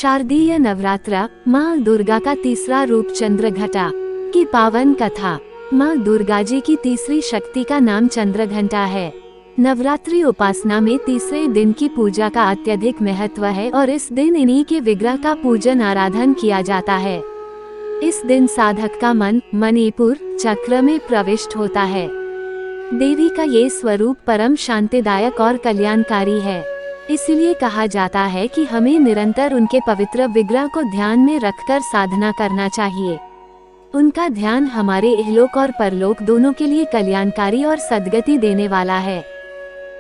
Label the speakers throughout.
Speaker 1: शारदीय नवरात्र, माँ दुर्गा का तीसरा रूप चंद्रघटा की पावन कथा। माँ दुर्गा जी की तीसरी शक्ति का नाम चंद्रघंटा है। नवरात्रि उपासना में तीसरे दिन की पूजा का अत्यधिक महत्व है और इस दिन इन्हीं के विग्रह का पूजन आराधन किया जाता है। इस दिन साधक का मन मणिपुर चक्र में प्रविष्ट होता है। देवी का ये स्वरूप परम शांतिदायक और कल्याणकारी है। इसलिए कहा जाता है कि हमें निरंतर उनके पवित्र विग्रह को ध्यान में रखकर साधना करना चाहिए। उनका ध्यान हमारे इहलोक और परलोक दोनों के लिए कल्याणकारी और सद्गति देने वाला है।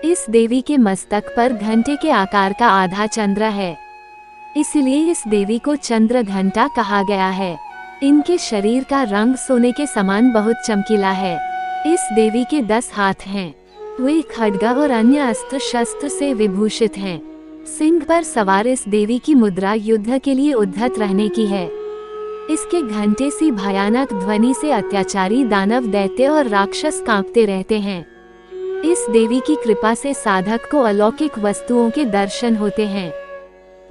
Speaker 1: इस देवी के मस्तक पर घंटे के आकार का आधा चंद्र है, इसलिए इस देवी को चंद्र घंटा कहा गया है। इनके शरीर का रंग सोने के समान बहुत चमकीला है। इस देवी के 10 हाथ हैं। वे खड्ग और अन्य अस्त्र शस्त्र से विभूषित हैं। सिंह पर सवार इस देवी की मुद्रा युद्ध के लिए उद्धत रहने की है। इसके घंटे सी भयानक ध्वनि से अत्याचारी दानव, दैत्य और राक्षस कांपते रहते हैं। इस देवी की कृपा से साधक को अलौकिक वस्तुओं के दर्शन होते हैं,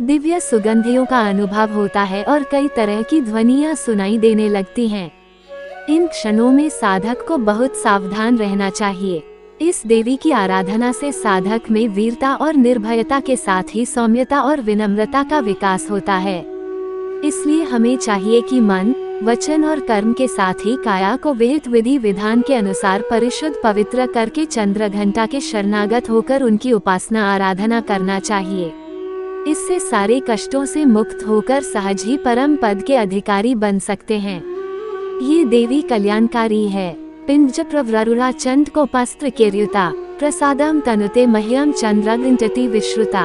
Speaker 1: दिव्य सुगंधियों का अनुभव होता है और कई तरह की ध्वनियां सुनाई देने लगती हैं। इन क्षणों में साधक को बहुत सावधान रहना चाहिए। इस देवी की आराधना से साधक में वीरता और निर्भयता के साथ ही सौम्यता और विनम्रता का विकास होता है। इसलिए हमें चाहिए कि मन, वचन और कर्म के साथ ही काया को विहित विधि विधान के अनुसार परिशुद्ध पवित्र करके चंद्रघंटा के शरणागत होकर उनकी उपासना आराधना करना चाहिए। इससे सारे कष्टों से मुक्त होकर सहज ही परम पद के अधिकारी बन सकते हैं। ये देवी कल्याणकारी है। पिंज प्रवरुरा चंद कोपास्त्र केर्युता प्रसादम तनुते मह्यम चंद्रघंटति विश्रुता।